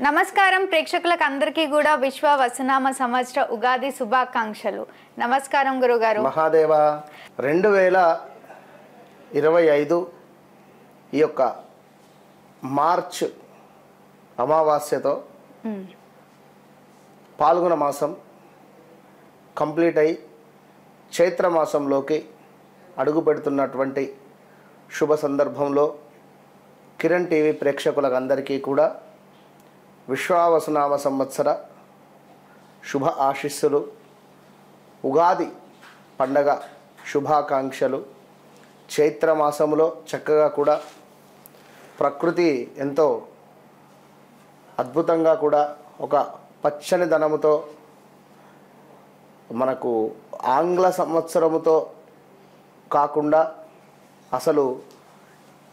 నమస్కారం ప్రేక్షకులకు అందరికీ కూడా విశ్వ వసనామ సంవత్సర ఉగాది శుభాకాంక్షలు. నమస్కారం గురుగారు. మహాదేవ 2025 ఈ యొక్క మార్చ్ అమావాస్యతో పాల్గొన మాసం కంప్లీట్ అయి చైత్ర మాసంలోకి అడుగు పెడుతున్నటువంటి శుభ సందర్భంలో కిరణ్ టీవీ ప్రేక్షకులకు అందరికీ కూడా విశ్వావసనామ సంవత్సర శుభ ఆశీస్సులు, ఉగాది పండగ శుభాకాంక్షలు. చైత్రమాసంలో చక్కగా కూడా ప్రకృతి ఎంతో అద్భుతంగా కూడా ఒక పచ్చని ధనముతో మనకు ఆంగ్ల సంవత్సరముతో కాకుండా అసలు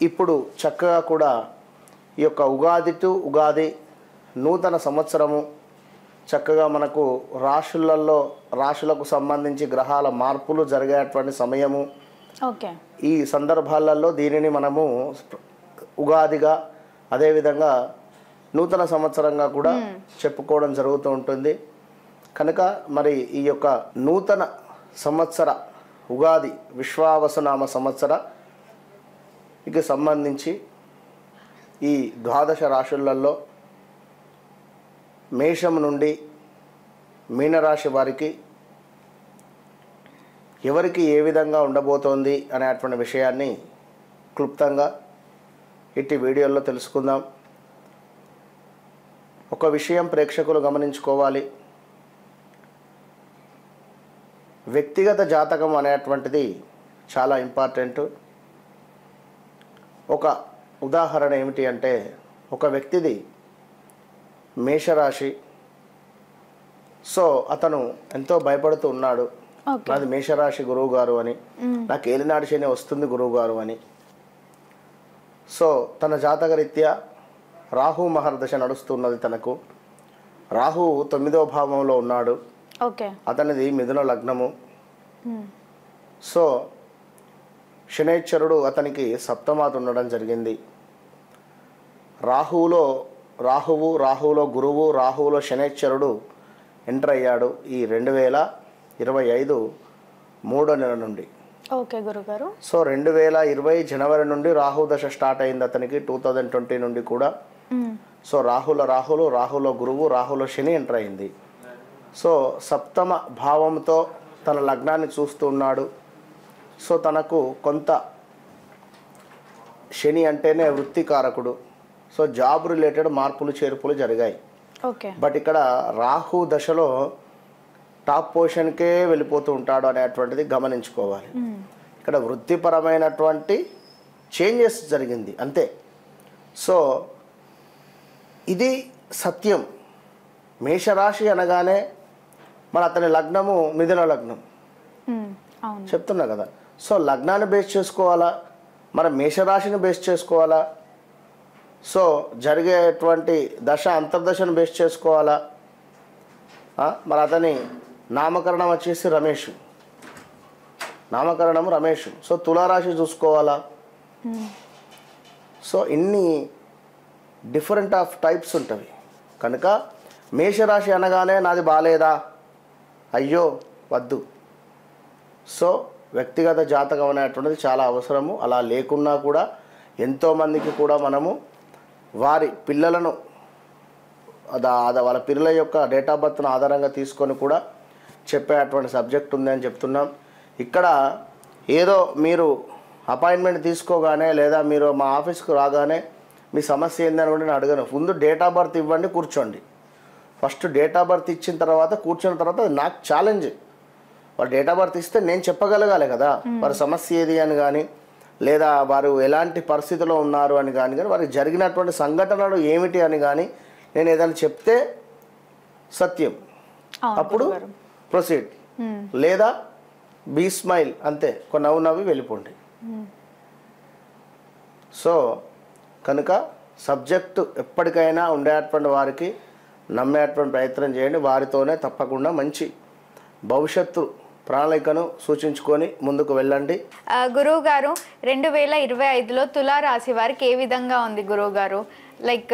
ఇప్పుడు చక్కగా కూడా ఈ యొక్క ఉగాది టు ఉగాది నూతన సంవత్సరము చక్కగా మనకు రాశులకు సంబంధించి గ్రహాల మార్పులు జరిగేటువంటి సమయము. ఓకే, ఈ సందర్భాలలో దీనిని మనము ఉగాదిగా అదేవిధంగా నూతన సంవత్సరంగా కూడా చెప్పుకోవడం జరుగుతూ ఉంటుంది. కనుక మరి ఈ యొక్క నూతన సంవత్సర ఉగాది విశ్వావసనామ సంవత్సరకి సంబంధించి ఈ ద్వాదశ రాశులలో మేషం నుండి మీనరాశి వారికి ఎవరికి ఏ విధంగా ఉండబోతోంది అనేటువంటి విషయాన్ని క్లుప్తంగా ఇట్టి వీడియోలో తెలుసుకుందాం. ఒక విషయం ప్రేక్షకులు గమనించుకోవాలి. వ్యక్తిగత జాతకం అనేటువంటిది చాలా ఇంపార్టెంట్. ఒక ఉదాహరణ ఏమిటి అంటే, ఒక వ్యక్తిది మేషరాశి. సో అతను ఎంతో భయపడుతూ ఉన్నాడు, నాది మేషరాశి గురువు గారు అని, నాకు ఏలినాడు శని వస్తుంది గురువు గారు అని. సో తన జాతకరీత్యా రాహు మహర్దశ నడుస్తున్నది. తనకు రాహు 9వ భావంలో ఉన్నాడు. అతనిది మిథున లగ్నము. సో శనైశ్వరుడు అతనికి సప్తమాత ఉండడం జరిగింది. రాహువులో గురువు, రాహువులో శనైశ్వరుడు ఎంటర్ అయ్యాడు ఈ 2025 3వ నెల నుండి. ఓకే గురుగారు. సో 2020 జనవరి నుండి రాహు దశ స్టార్ట్ అయింది అతనికి. 2020 నుండి కూడా. సో రాహులో గురువు, రాహులో శని ఎంటర్ అయింది. సో సప్తమ భావంతో తన లగ్నాన్ని చూస్తూ ఉన్నాడు. సో తనకు కొంత శని అంటేనే వృత్తికారకుడు. సో జాబ్ రిలేటెడ్ మార్పులు చేర్పులు జరిగాయి. బట్ ఇక్కడ రాహు దశలో టాప్ పొజిషన్కే వెళ్ళిపోతూ ఉంటాడు అనేటువంటిది గమనించుకోవాలి. ఇక్కడ వృత్తిపరమైనటువంటి చేంజెస్ జరిగింది అంతే. సో ఇది సత్యం. మేషరాశి అనగానే మన అతని లగ్నము మిథున లగ్నం చెప్తున్నా కదా. సో లగ్నాన్ని బేస్ చేసుకోవాలా, మన మేషరాశిని బేస్ చేసుకోవాలా, సో జరిగేటువంటి దశ అంతర్దశను బేస్ చేసుకోవాలా. మరి అతని నామకరణం వచ్చేసి రమేష్, నామకరణము రమేష్. సో తులారాశి చూసుకోవాలా. సో ఇన్ని డిఫరెంట్ ఆఫ్ టైప్స్ ఉంటుంది. కనుక మేషరాశి అనగానే నాది బాలేదా, అయ్యో వద్దు. సో వ్యక్తిగత జాతకం అనేటువంటిది చాలా అవసరము. అలా లేకున్నా కూడా ఎంతోమందికి కూడా మనము వారి పిల్లలను వాళ్ళ పిల్లల యొక్క డేట్ ఆఫ్ బర్త్ను ఆధారంగా తీసుకొని కూడా చెప్పేటువంటి సబ్జెక్ట్ ఉందని చెప్తున్నాం. ఇక్కడ ఏదో మీరు అపాయింట్మెంట్ తీసుకోగానే లేదా మీరు మా ఆఫీస్కి రాగానే మీ సమస్య ఏందని కూడా నేను అడగను. ముందు డేట్ ఆఫ్ బర్త్ ఇవ్వండి, కూర్చోండి. ఫస్ట్ డేట్ ఆఫ్ బర్త్ ఇచ్చిన తర్వాత కూర్చున్న తర్వాత నాకు ఛాలెంజ్. వాళ్ళు డేట్ ఆఫ్ బర్త్ ఇస్తే నేను చెప్పగలగాలి కదా వారి సమస్య ఏది అని కానీ, లేదా వారు ఎలాంటి పరిస్థితిలో ఉన్నారు అని కానీ వారికి జరిగినటువంటి సంఘటనలు ఏమిటి అని కానీ నేను ఏదైనా చెప్తే సత్యం, అప్పుడు ప్రొసీడ్. లేదా బీ స్మైల్, అంతే, ఒక నవ్వు నవ్వి వెళ్ళిపోండి. సో కనుక సబ్జెక్టు ఎప్పటికైనా ఉండేటువంటి వారికి నమ్మేటువంటి ప్రయత్నం చేయండి. వారితోనే తప్పకుండా మంచి భవిష్యత్తు ప్రణాళికను సూచించుకొని ముందుకు వెళ్ళండి. గురువు గారు, 2025లో తులారాశి వారికి ఏ విధంగా ఉంది గురువు గారు? లైక్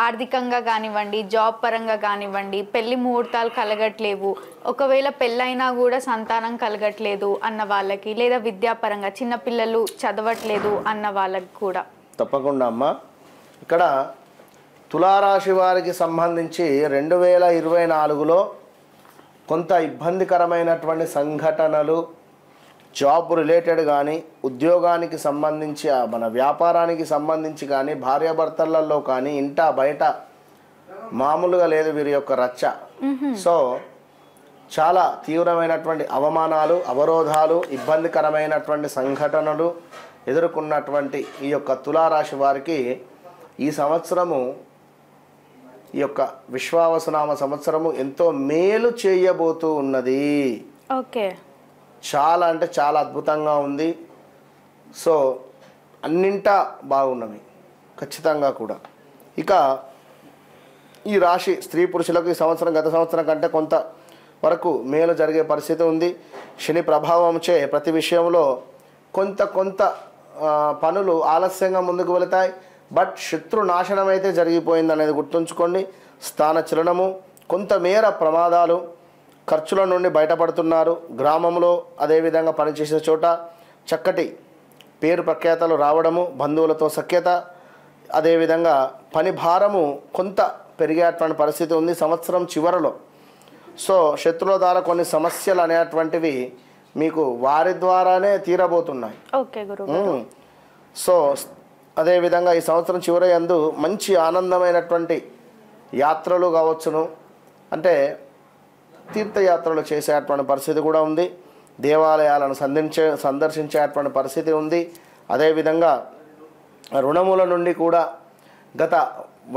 ఆర్థికంగా కానివ్వండి, జాబ్ పరంగా కానివ్వండి, పెళ్లి ముహూర్తాలు కలగట్లేవు, ఒకవేళ పెళ్ళైనా కూడా సంతానం కలగట్లేదు అన్న వాళ్ళకి, లేదా విద్యాపరంగా చిన్నపిల్లలు చదవట్లేదు అన్న వాళ్ళకి కూడా. తప్పకుండా అమ్మ. ఇక్కడ తులారాశి వారికి సంబంధించి 2024లో కొంత ఇబ్బందికరమైనటువంటి సంఘటనలు జాబ్ రిలేటెడ్ కానీ, ఉద్యోగానికి సంబంధించి, మన వ్యాపారానికి సంబంధించి కానీ, భార్యాభర్తలలో కానీ, ఇంట బయట మామూలుగా లేదు వీరి యొక్క రచ్చ. సో చాలా తీవ్రమైనటువంటి అవమానాలు, అవరోధాలు, ఇబ్బందికరమైనటువంటి సంఘటనలు ఎదుర్కొన్నటువంటి ఈ యొక్క తులారాశి వారికి ఈ సంవత్సరము, ఈ యొక్క విశ్వావసునామ సంవత్సరము ఎంతో మేలు చేయబోతూ ఉన్నది. ఓకే, చాలా అంటే చాలా అద్భుతంగా ఉంది. సో అన్నింటా బాగున్నవి ఖచ్చితంగా కూడా. ఇక ఈ రాశి స్త్రీ పురుషులకు ఈ సంవత్సరం గత సంవత్సరం కంటే కొంత వరకు మేలు జరిగే పరిస్థితి ఉంది. శని ప్రభావంచే ప్రతి విషయంలో కొంత పనులు ఆలస్యంగా ముందుకు వెళతాయి. బట్ శత్రు నాశనం అయితే జరిగిపోయింది అనేది గుర్తుంచుకోండి. స్థాన చలనము, కొంతమేర ప్రమాదాలు, ఖర్చుల నుండి బయటపడుతున్నారు. గ్రామంలో అదేవిధంగా పనిచేసే చోట చక్కటి పేరు ప్రఖ్యాతలు రావడము, బంధువులతో సఖ్యత, అదేవిధంగా పని భారము కొంత పెరిగేటువంటి పరిస్థితి ఉంది సంవత్సరం చివరలో. సో శత్రువుల ద్వారా కొన్ని సమస్యలు అనేటువంటివి మీకు వారి ద్వారానే తీరబోతున్నాయి. ఓకే గురువు. సో అదేవిధంగా ఈ సంవత్సరం చివరి యందు మంచి ఆనందమైనటువంటి యాత్రలు కావచ్చును, అంటే తీర్థయాత్రలు చేసేటువంటి పరిస్థితి కూడా ఉంది. దేవాలయాలను సందర్శించేటువంటి పరిస్థితి ఉంది. అదేవిధంగా రుణముల నుండి కూడా గత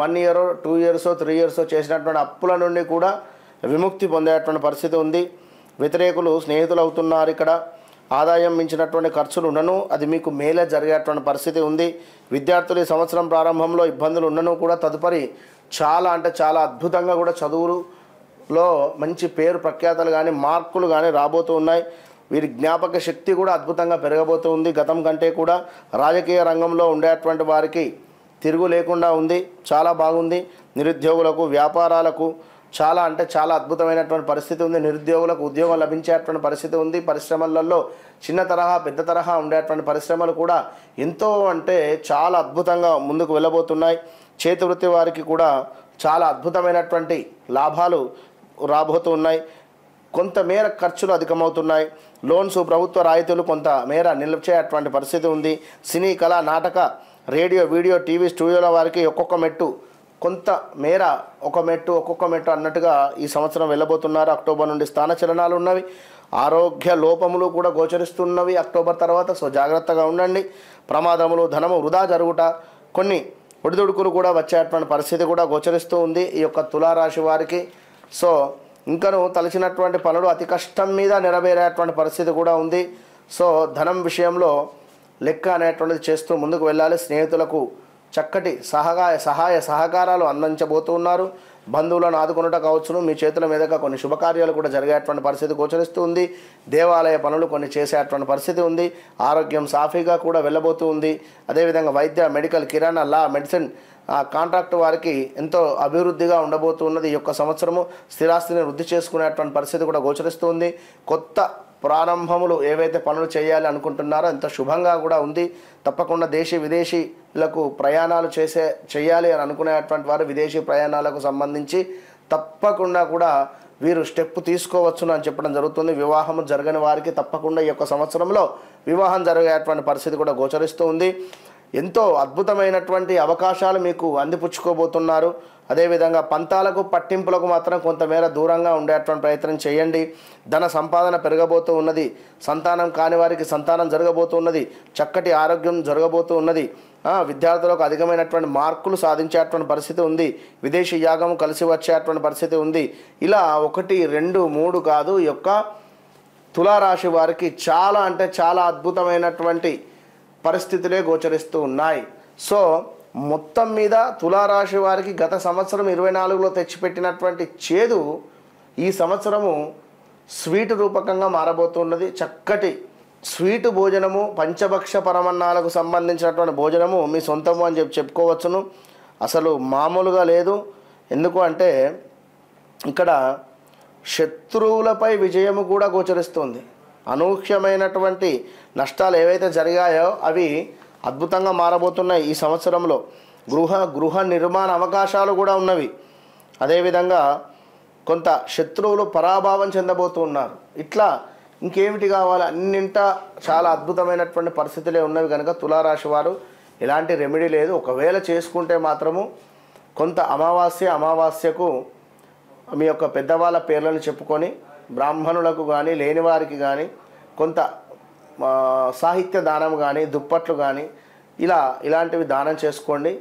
1 year 2 years 3 years చేసినటువంటి అప్పుల నుండి కూడా విముక్తి పొందేటువంటి పరిస్థితి ఉంది. వ్యతిరేకులు స్నేహితులు అవుతున్నారు. ఇక్కడ ఆదాయం మించినటువంటి ఖర్చులు ఉన్నను అది మీకు మేలే జరిగేటువంటి పరిస్థితి ఉంది. విద్యార్థులు ఈ సంవత్సరం ప్రారంభంలో ఇబ్బందులు ఉన్నను కూడా తదుపరి చాలా అంటే చాలా అద్భుతంగా కూడా చదువులో మంచి పేరు ప్రఖ్యాతలు కానీ, మార్కులు కానీ రాబోతూ ఉన్నాయి. వీరి జ్ఞాపక శక్తి కూడా అద్భుతంగా పెరగబోతూ ఉంది. గతం కంటే కూడా రాజకీయ రంగంలో ఉండేటువంటి వారికి తిరుగు లేకుండా ఉంది. చాలా బాగుంది. నిరుద్యోగులకు, వ్యాపారాలకు చాలా అంటే చాలా అద్భుతమైనటువంటి పరిస్థితి ఉంది. నిరుద్యోగులకు ఉద్యోగం లభించేటువంటి పరిస్థితి ఉంది. పరిశ్రమలలో చిన్న తరహా, పెద్ద తరహా ఉండేటువంటి పరిశ్రమలు కూడా ఎంతో అంటే చాలా అద్భుతంగా ముందుకు వెళ్ళబోతున్నాయి. చేతి వృత్తి వారికి కూడా చాలా అద్భుతమైనటువంటి లాభాలు రాబోతూ ఉన్నాయి. కొంతమేర ఖర్చులు అధికమవుతున్నాయి. లోన్స్, ప్రభుత్వ రాయితీలు కొంత మేర నిలిచేటువంటి పరిస్థితి ఉంది. సినీ, కళ, నాటక, రేడియో, వీడియో, టీవీ స్టూడియోల వారికి ఒక్కొక్క మెట్టు కొంత మేర ఒక్కొక్క మెట్టు అన్నట్టుగా ఈ సంవత్సరం వెళ్ళబోతున్నారు. అక్టోబర్ నుండి స్థాన చలనాలు ఉన్నవి. ఆరోగ్య లోపములు కూడా గోచరిస్తున్నవి అక్టోబర్ తర్వాత. సో జాగ్రత్తగా ఉండండి. ప్రమాదములు, ధనము వృధా జరుగుట, కొన్ని ఒడిదుడుకులు కూడా వచ్చేటువంటి పరిస్థితి కూడా గోచరిస్తూ ఉంది ఈ యొక్క తులారాశి వారికి. సో ఇంకను తలచినటువంటి పనులు అతి కష్టం మీద నెరవేరేటువంటి పరిస్థితి కూడా ఉంది. సో ధనం విషయంలో లెక్క అనేటువంటిది చేస్తూ ముందుకు వెళ్ళాలి. స్నేహితులకు చక్కటి సహాయ సహకారాలు అందించబోతున్నారు. బంధువులను ఆదుకున్నట కావచ్చును. మీ చేతుల మీదుగా కొన్ని శుభకార్యాలు కూడా జరిగేటువంటి పరిస్థితి గోచరిస్తూ ఉంది. దేవాలయ పనులు కొన్ని చేసేటువంటి పరిస్థితి ఉంది. ఆరోగ్యం సాఫీగా కూడా వెళ్ళబోతూ ఉంది. అదేవిధంగా వైద్య, మెడికల్, కిరాణా, లా, మెడిసిన్, కాంట్రాక్ట్ వారికి ఎంతో అభివృద్ధిగా ఉండబోతున్నది ఈ యొక్క సంవత్సరము. స్థిరాస్తిని వృద్ధి చేసుకునేటువంటి పరిస్థితి కూడా గోచరిస్తుంది. కొత్త ప్రారంభములు ఏవైతే పనులు చేయాలి అనుకుంటున్నారో ఎంత శుభంగా కూడా ఉంది. తప్పకుండా దేశీ విదేశీలకు ప్రయాణాలు చేయాలి అని అనుకునేటువంటి వారు విదేశీ ప్రయాణాలకు సంబంధించి తప్పకుండా కూడా వీరు స్టెప్ తీసుకోవచ్చును అని చెప్పడం జరుగుతుంది. వివాహం జరగని వారికి తప్పకుండా ఈ యొక్క సంవత్సరంలో వివాహం జరిగేటువంటి పరిస్థితి కూడా గోచరిస్తూ ఉంది. ఎంతో అద్భుతమైనటువంటి అవకాశాలు మీకు అందిపుచ్చుకోబోతున్నారు. అదేవిధంగా పంతాలకు, పట్టింపులకు మాత్రం కొంతమేర దూరంగా ఉండేటువంటి ప్రయత్నం చేయండి. ధన సంపాదన పెరగబోతూ ఉన్నది. సంతానం కాని వారికి సంతానం జరగబోతూ ఉన్నది. చక్కటి ఆరోగ్యం జరగబోతూ ఉన్నది. విద్యార్థులకు అధికమైనటువంటి మార్కులు సాధించేటువంటి పరిస్థితి ఉంది. విదేశీ యాగం కలిసి వచ్చేటువంటి పరిస్థితి ఉంది. ఇలా 1, 2, 3 కాదు, ఈ యొక్క తులారాశి వారికి చాలా అంటే చాలా అద్భుతమైనటువంటి పరిస్థితులే గోచరిస్తూ ఉన్నాయి. సో మొత్తం మీద తులారాశి వారికి గత సంవత్సరం 24లో తెచ్చిపెట్టినటువంటి చేదు ఈ సంవత్సరము స్వీట్ రూపకంగా మారబోతున్నది. చక్కటి స్వీటు భోజనము, పంచభక్ష పరమన్నాలకు సంబంధించినటువంటి భోజనము మీ సొంతము అని చెప్పుకోవచ్చును. అసలు మామూలుగా లేదు. ఎందుకు అంటే ఇక్కడ శత్రువులపై విజయము కూడా గోచరిస్తుంది. అనూహ్యమైనటువంటి నష్టాలు ఏవైతే జరిగాయో అవి అద్భుతంగా మారబోతున్నాయి ఈ సంవత్సరంలో. గృహ నిర్మాణ అవకాశాలు కూడా ఉన్నవి. అదేవిధంగా కొంత శత్రువులు పరాభావం చెందబోతున్నారు. ఇట్లా ఇంకేమిటి కావాలి, అన్నింటా చాలా అద్భుతమైనటువంటి పరిస్థితులే ఉన్నవి. కనుక తులారాశి వారు ఎలాంటి రెమెడీ లేదు. ఒకవేళ చేసుకుంటే మాత్రము కొంత అమావాస్యకు మీ యొక్క పెద్దవాళ్ళ పేర్లను చెప్పుకొని బ్రాహ్మణులకు కానీ లేని వారికి కానీ కొంత సాహిత్య దానం కానీ దుప్పట్లు కానీ ఇలాంటివి దానం చేసుకోండి.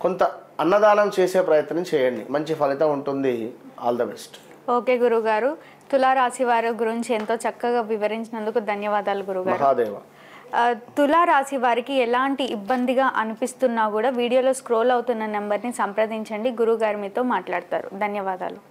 కొంత అన్నదానం చేసే ప్రయత్నం చేయండి, మంచి ఫలితం ఉంటుంది. All the best. ఓకే గురుగారు, తులారాశి వారి గురించి ఎంతో చక్కగా వివరించినందుకు ధన్యవాదాలు గురుగారు. మహాదేవ. తులారాశి వారికి ఎలాంటి ఇబ్బందిగా అనిపిస్తున్నా కూడా వీడియోలో స్క్రోల్ అవుతున్న నెంబర్ని సంప్రదించండి, గురుగారు మీతో మాట్లాడతారు. ధన్యవాదాలు.